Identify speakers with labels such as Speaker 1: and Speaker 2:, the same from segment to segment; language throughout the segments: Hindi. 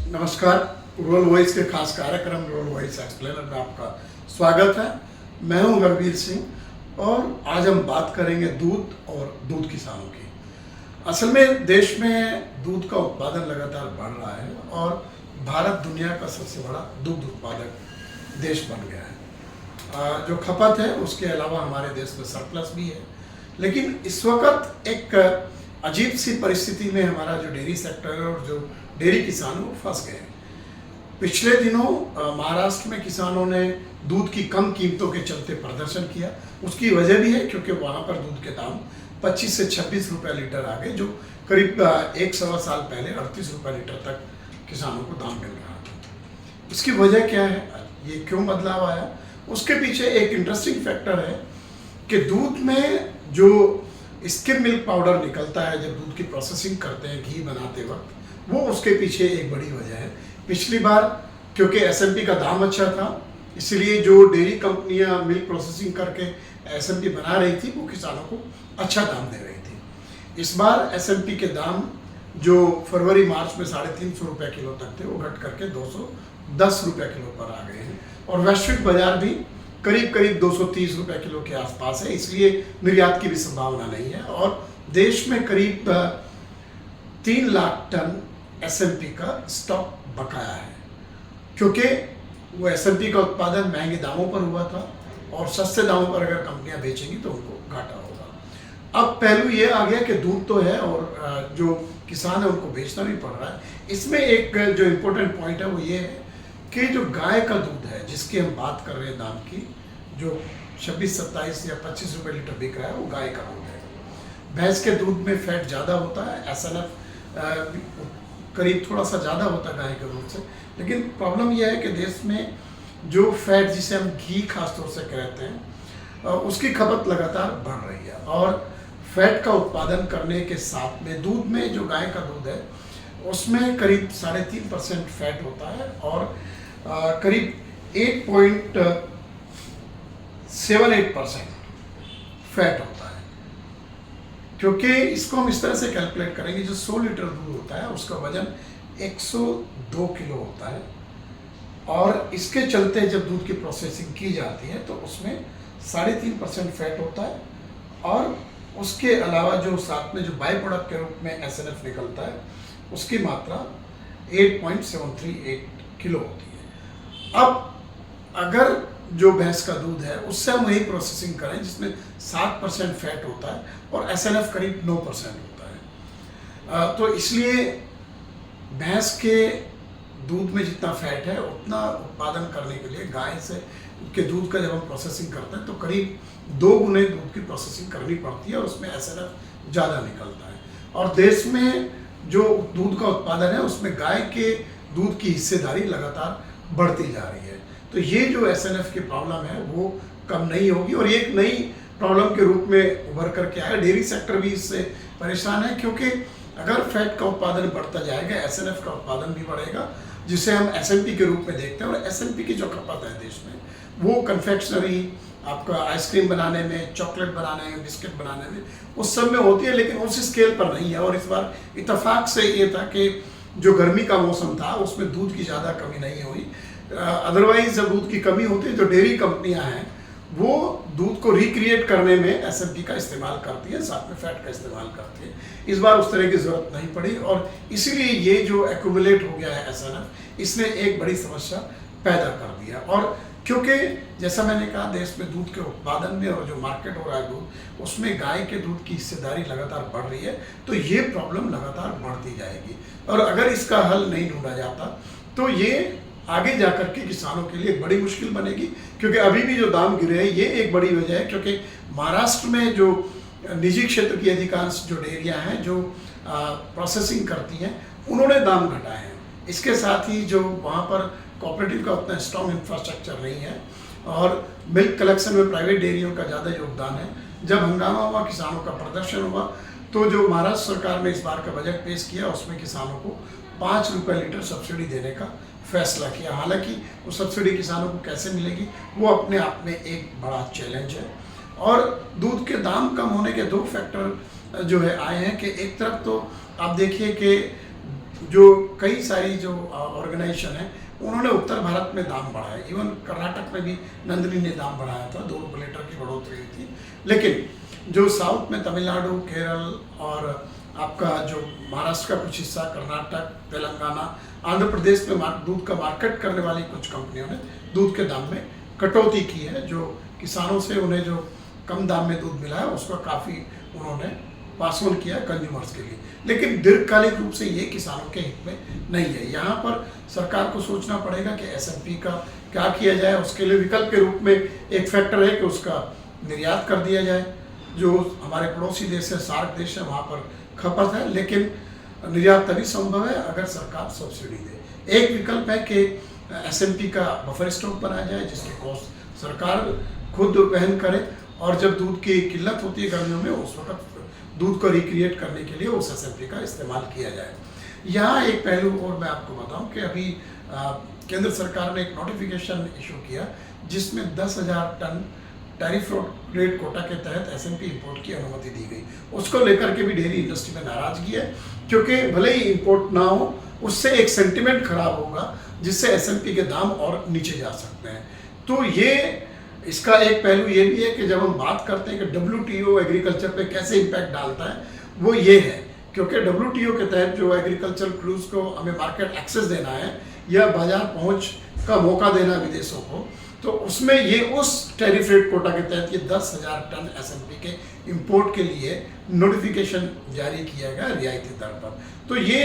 Speaker 1: नमस्कार। रूरल वॉइस के खास कार्यक्रम रूरल वॉइस एक्सप्लेनर में आपका स्वागत है। मैं हूं हरवीर सिंह और आज हम बात करेंगे दूध और दूध किसानों की। असल में देश में दूध का उत्पादन लगातार बढ़ रहा है और भारत दुनिया का सबसे बड़ा दूध उत्पादक देश बन गया है। जो खपत है उसके अलावा हमारे देश में सरप्लस भी है, लेकिन इस वक्त एक अजीब सी परिस्थिति में हमारा जो डेयरी सेक्टर है और जो डेयरी किसान वो फंस गए हैं। पिछले दिनों महाराष्ट्र में किसानों ने दूध की कम कीमतों के चलते प्रदर्शन किया। उसकी वजह भी है क्योंकि वहाँ पर दूध के दाम 25 से 26 रुपये लीटर आ गए, जो करीब एक सवा साल पहले 38 रुपये लीटर तक किसानों को दाम मिल रहा था। इसकी वजह क्या है, ये क्यों बदलाव आया? उसके पीछे एक इंटरेस्टिंग फैक्टर है कि दूध में जो स्किम मिल्क पाउडर निकलता है जब दूध की प्रोसेसिंग करते हैं घी बनाते वक्त, वो उसके पीछे एक बड़ी वजह है। पिछली बार क्योंकि एसएमपी का दाम अच्छा था, इसलिए जो डेयरी कंपनियां मिल्क प्रोसेसिंग करके एसएमपी बना रही थी वो किसानों को अच्छा दाम दे रही थी। इस बार एसएमपी के दाम जो फरवरी मार्च में 350 रुपये किलो तक थे वो घट करके 210 रुपये किलो पर आ गए हैं और वैश्विक बाजार भी करीब करीब 230 रुपये किलो के आसपास है, इसलिए निर्यात की भी संभावना नहीं है। और देश में करीब 3 लाख टन एसएमपी का स्टॉक बकाया है, क्योंकि वो एसएमपी का उत्पादन महंगे दामों पर हुआ था और सस्ते दामों पर अगर कंपनियां बेचेंगी तो उनको घाटा होगा। अब पहलू ये आ गया कि दूध तो है और जो किसान है उनको बेचना भी पड़ रहा है। इसमें एक जो इम्पोर्टेंट पॉइंट है वो ये है कि जो गाय का दूध है जिसकी हम बात कर रहे हैं दाम की, जो 26, 27 या 25 रुपये लीटर बिक रहा है वो गाय का दूध है। भैंस के दूध में फैट ज़्यादा होता है, एसएनएफ करीब थोड़ा सा ज़्यादा होता है गाय के दूध से, लेकिन प्रॉब्लम यह है कि देश में जो फैट जिसे हम घी खासतौर से कहते हैं उसकी खपत लगातार बढ़ रही है और फैट का उत्पादन करने के साथ में दूध में जो गाय का दूध है उसमें करीब 3.5% फैट होता है और करीब 8.78% फैट होता है। क्योंकि इसको हम इस तरह से कैलकुलेट करेंगे, जो 100 लीटर दूध होता है उसका वजन 102 किलो होता है और इसके चलते जब दूध की प्रोसेसिंग की जाती है तो उसमें 3.5% फैट होता है और उसके अलावा जो साथ में जो बाई प्रोडक्ट के रूप में एसएनएफ निकलता है उसकी मात्रा 8.738 किलो होती है। अब अगर जो भैंस का दूध है उससे हम वही प्रोसेसिंग करें जिसमें 7% फैट होता है और एसएनएफ करीब 9% होता है, तो इसलिए भैंस के दूध में जितना फैट है उतना उत्पादन करने के लिए गाय से के दूध का जब हम प्रोसेसिंग करते हैं तो करीब 2 गुने दूध की प्रोसेसिंग करनी पड़ती है और उसमें एसएनएफ ज़्यादा निकलता है। और देश में जो दूध का उत्पादन है उसमें गाय के दूध की हिस्सेदारी लगातार बढ़ती जा रही है, तो ये जो एसएनएफ की प्रॉब्लम है वो कम नहीं होगी और ये एक नई प्रॉब्लम के रूप में उभर करके आया। डेयरी सेक्टर भी इससे परेशान है, क्योंकि अगर फैट का उत्पादन बढ़ता जाएगा एसएनएफ का उत्पादन भी बढ़ेगा, जिसे हम एसएमपी के रूप में देखते हैं। और एसएमपी की जो खपत है देश में वो कन्फेक्शनरी, आपका आइसक्रीम बनाने में, चॉकलेट बनाने में, बिस्किट बनाने में, उस सब में होती है, लेकिन उस स्केल पर नहीं है। और इस बार इत्तेफाक से ये था कि जो गर्मी का मौसम था उसमें दूध की ज़्यादा कमी नहीं हुई। अदरवाइज जब दूध की कमी होती है तो डेयरी कंपनियां हैं वो दूध को रिक्रिएट करने में एसएमपी का इस्तेमाल करती है, साथ में फैट का इस्तेमाल करती है। इस बार उस तरह की ज़रूरत नहीं पड़ी और इसीलिए ये जो एक्यूमुलेट हो गया है एसएनएफ, इसने एक बड़ी समस्या पैदा कर दिया। और क्योंकि जैसा मैंने कहा देश में दूध के उत्पादन में और जो मार्केट हो रहा है दूध उसमें गाय के दूध की हिस्सेदारी लगातार बढ़ रही है, तो ये प्रॉब्लम लगातार बढ़ती जाएगी। और अगर इसका हल नहीं ढूंढा जाता तो ये आगे जाकर के किसानों के लिए बड़ी मुश्किल बनेगी, क्योंकि अभी भी जो दाम गिरे हैं ये एक बड़ी वजह है। क्योंकि महाराष्ट्र में जो निजी क्षेत्र की अधिकांश जो डेयरियाँ हैं जो प्रोसेसिंग करती हैं उन्होंने दाम घटाए हैं। इसके साथ ही जो वहाँ पर कोऑपरेटिव का उतना स्ट्रॉन्ग इंफ्रास्ट्रक्चर नहीं है और मिल्क कलेक्शन में प्राइवेट डेयरियों का ज़्यादा योगदान है। जब हंगामा हुआ, किसानों का प्रदर्शन हुआ, तो जो महाराष्ट्र सरकार ने इस बार का बजट पेश किया उसमें किसानों को 5 रुपये लीटर सब्सिडी देने का फैसला किया। हालांकि वो सब्सिडी किसानों को कैसे मिलेगी वो अपने आप में एक बड़ा चैलेंज है। और दूध के दाम कम होने के 2 फैक्टर जो है आए हैं कि एक तरफ तो आप देखिए कि जो कई सारी जो ऑर्गेनाइजेशन है उन्होंने उत्तर भारत में दाम बढ़ाए, इवन कर्नाटक में भी नंदिनी ने दाम बढ़ाया था, 2 रुपये लीटर की बढ़ोतरी हुई थी। लेकिन जो साउथ में तमिलनाडु, केरल और आपका जो महाराष्ट्र का कुछ हिस्सा, कर्नाटक, तेलंगाना, आंध्र प्रदेश में दूध का मार्केट करने वाली कुछ कंपनियों ने दूध के दाम में कटौती की है। जो किसानों से उन्हें जो कम दाम में दूध मिला है उसका काफ़ी उन्होंने पास ऑन किया कंज्यूमर्स के लिए। लेकिन दीर्घकालिक रूप से ये किसानों के हित में नहीं है। यहाँ पर सरकार को सोचना पड़ेगा कि एसएमपी का क्या किया जाए। उसके लिए विकल्प के रूप में एक फैक्टर है कि उसका निर्यात कर दिया जाए। जो हमारे पड़ोसी देश है, सार्क देश है, वहाँ पर खपत है, लेकिन निर्यात तभी संभव है अगर सरकार सब्सिडी दे। एक विकल्प है कि एसएमपी का बफर स्टॉक बनाया जाए जिसकी कॉस्ट सरकार खुद वहन करे, और जब दूध की किल्लत होती है गर्मियों में उस वक्त दूध को रिक्रिएट करने के लिए उस एसएमपी का इस्तेमाल किया जाए। यहाँ एक पहलू और मैं आपको बताऊं कि अभी केंद्र सरकार ने एक नोटिफिकेशन इशू किया जिसमें 10,000 टन टैरिफ रेट कोटा के तहत एसएमपी इंपोर्ट की अनुमति दी गई। उसको लेकर के भी डेयरी इंडस्ट्री में नाराजगी है, क्योंकि भले ही इंपोर्ट ना हो उससे एक सेंटिमेंट खराब होगा जिससे एसएमपी के दाम और नीचे जा सकते हैं। तो ये इसका एक पहलू ये भी है कि जब हम बात करते हैं कि WTO एग्रीकल्चर पे कैसे इम्पैक्ट डालता है, वो ये है क्योंकि WTO के तहत जो एग्रीकल्चर प्रोड्यूस को हमें मार्केट एक्सेस देना है या बाजार पहुंच का मौका देना विदेशों को, तो उसमें ये उस टैरिफ रेट कोटा के तहत ये 10,000 टन एसएमपी के इंपोर्ट के लिए नोटिफिकेशन जारी किया गया रियायती दर पर। तो ये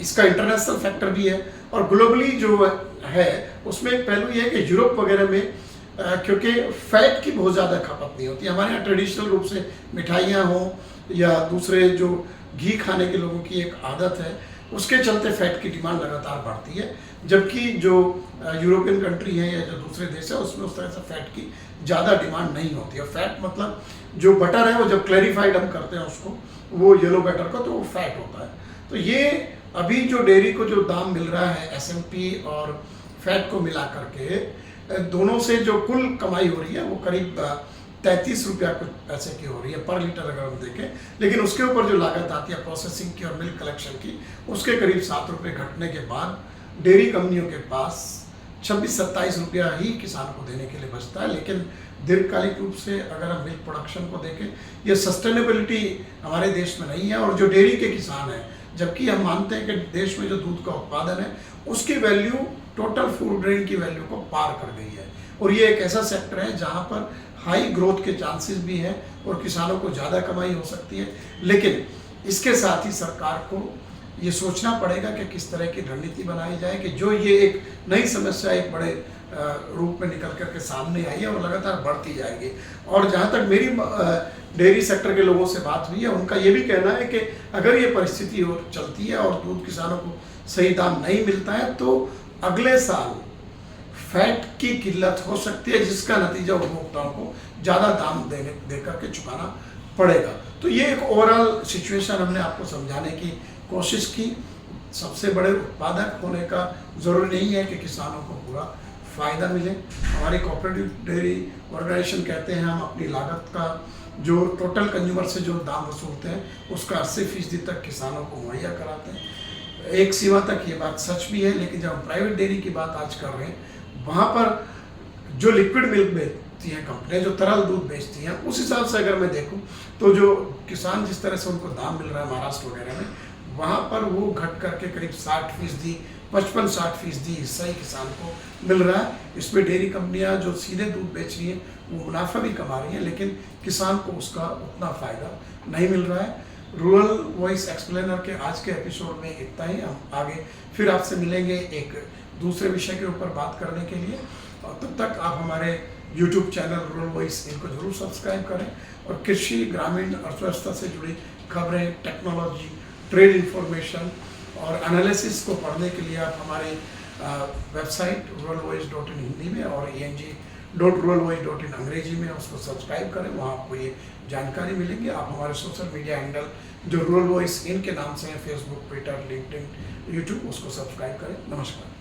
Speaker 1: इसका इंटरनेशनल फैक्टर भी है, और ग्लोबली जो है उसमें एक पहलू ये है कि यूरोप वगैरह में क्योंकि फैट की बहुत ज़्यादा खपत नहीं होती। हमारे यहाँ ट्रेडिशनल रूप से मिठाइयाँ हों या दूसरे जो घी खाने के लोगों की एक आदत है, उसके चलते फैट की डिमांड लगातार बढ़ती है, जबकि जो यूरोपियन कंट्री है या जो दूसरे देश है उसमें उस तरह से फैट की ज़्यादा डिमांड नहीं होती है। फैट मतलब जो बटर है वो जब क्लैरिफाइड हम करते हैं उसको, वो येलो बटर को, तो वो फैट होता है। तो ये अभी जो डेयरी को जो दाम मिल रहा है एसएमपी और फैट को मिला करके दोनों से जो कुल कमाई हो रही है वो करीब 33 रुपया कुछ पैसे की हो रही है पर लीटर अगर हम देखें, लेकिन उसके ऊपर जो लागत आती है प्रोसेसिंग की और मिल्क कलेक्शन की, उसके करीब 7 रुपये घटने के बाद डेयरी कंपनियों के पास 26-27 रुपया ही किसान को देने के लिए बचता है। लेकिन दीर्घकालिक रूप से अगर हम मिल्क प्रोडक्शन को देखें, ये सस्टेनेबिलिटी हमारे देश में नहीं है। और जो डेयरी के किसान हैं, जबकि हम मानते हैं कि देश में जो दूध का उत्पादन है उसकी वैल्यू टोटल फूड ग्रेन की वैल्यू को पार कर गई है, और ये एक ऐसा सेक्टर है जहाँ पर हाई ग्रोथ के चांसेस भी हैं और किसानों को ज़्यादा कमाई हो सकती है। लेकिन इसके साथ ही सरकार को ये सोचना पड़ेगा कि किस तरह की रणनीति बनाई जाए कि जो ये एक नई समस्या एक बड़े रूप में निकल करके सामने आई है और लगातार बढ़ती जाएगी। और जहाँ तक मेरी डेयरी सेक्टर के लोगों से बात हुई है, उनका ये भी कहना है कि अगर ये परिस्थिति और चलती है और दूध किसानों को सही दाम नहीं मिलता है तो अगले साल फैट की किल्लत हो सकती है, जिसका नतीजा उपभोक्ताओं को ज़्यादा दाम दे करके चुकाना पड़ेगा। तो ये एक ओवरऑल सिचुएशन हमने आपको समझाने की कोशिश की। सबसे बड़े उत्पादक होने का ज़रूरी नहीं है कि किसानों को पूरा फ़ायदा मिले। हमारी कोऑपरेटिव डेयरी ऑर्गेनाइजेशन कहते हैं हम अपनी लागत का जो टोटल कंज्यूमर से जो दाम वसूलते हैं उसका 80% तक किसानों को मुहैया कराते हैं। एक सीमा तक ये बात सच भी है, लेकिन जब हम प्राइवेट डेयरी की बात आज कर रहे हैं वहाँ पर जो लिक्विड मिल्क बेचती हैं कंपनियाँ, जो तरल दूध बेचती हैं, उस हिसाब से अगर मैं देखूँ तो जो किसान जिस तरह से उनको दाम मिल रहा है महाराष्ट्र वगैरह में, वहाँ पर वो घट करके करीब 60%, 55-60% हिस्सा ही किसान को मिल रहा है। इसमें डेयरी कंपनियां जो सीधे दूध बेच रही हैं वो मुनाफा भी कमा रही हैं, लेकिन किसान को उसका उतना फ़ायदा नहीं मिल रहा है। रूरल वॉइस एक्सप्लेनर के आज के एपिसोड में इतना ही। हम आगे फिर आपसे मिलेंगे एक दूसरे विषय के ऊपर बात करने के लिए, और तब तक आप हमारे YouTube चैनल रूरल वॉइस इनको जरूर सब्सक्राइब करें, और कृषि, ग्रामीण अर्थव्यवस्था से जुड़ी खबरें, टेक्नोलॉजी, ट्रेड इंफॉर्मेशन और एनालिसिस को पढ़ने के लिए आप हमारे वेबसाइट ruralvoice.in हिंदी में और eng.ruralvoice.in अंग्रेजी में उसको सब्सक्राइब करें। वहाँ आपको ये जानकारी मिलेगी। आप हमारे सोशल मीडिया हैंडल जो रूरल वॉइस इन के नाम से है, फेसबुक, ट्विटर, लिंक्डइन, यूट्यूब, उसको सब्सक्राइब करें। नमस्कार।